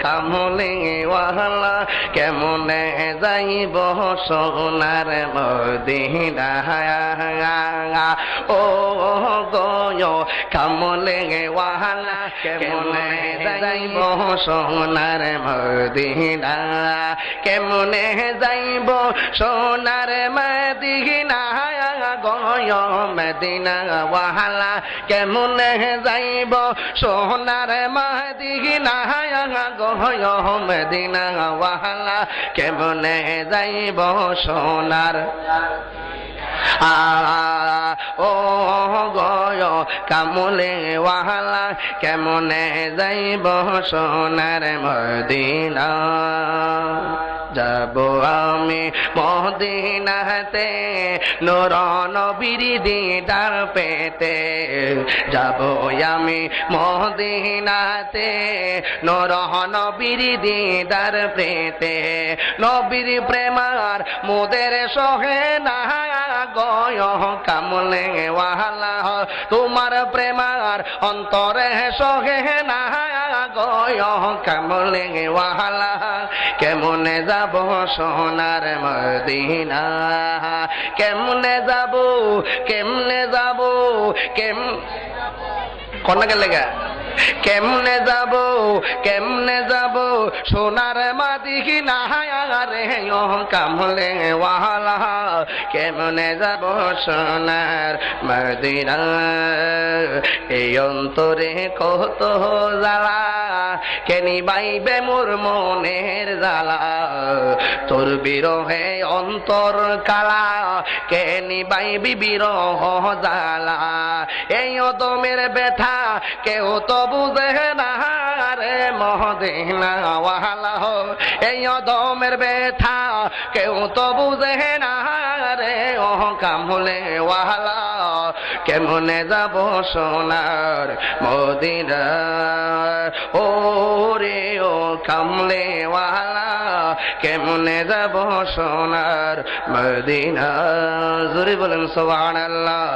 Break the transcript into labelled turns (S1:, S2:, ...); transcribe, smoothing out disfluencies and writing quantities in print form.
S1: কামলে ওয়ালা কেমনে যাইব সোনার মদিনা ও গয় কামলে ওয়ালা কেমনে যাইব সোনার মদিনা কেমনে যাইব সোনার মদিনা গয় মদিনা ওয়ালা কেমনে যাইব সোনার মদিনা গয় মদিনা ওয়ালা কেমনে যাইব সোনার ও গয় কামলে ওয়ালা কেমনে যাইব সোনার মদিনা যাব আমি মদিনাতে নূর নবীর দিদার পেতে যাব আমি মদিনাতে নূর নবীর দিদার পেতে নবীর প্রেমার মোদের সহে না গয় কামলে ওয়ালা তোমার প্রেমার অন্তরে সহে না গয় কামলে ওয়ালা কেমনে যাব সোনার মদিনা কেমনে যাব কেমনে যাব কন্যা লেগা কেমনে যাব সোনার মদিনা রে কামলে ওয়ালা কেমনে যাব সোনার মদিনা এই অন্তরে কত জ্বালা কেনি বাইবে মোর মনের জ্বালা তোর বিরহে অন্তর কালা কেনি বাইবি বিরহ জ্বালা এই অদমের ব্যথা কেউ তো বুঝে না রে মদিনা ওয়ালা এই অদমের ব্যথা কেউ তো বুঝে না রে ও কামলে ওয়ালা কেমনে যাব সোনার মদিনা ও রে ও কামলে ওয়ালা কেমনে যাব সোনার মদিনা জোরে বলেন সুবহানাল্লাহ।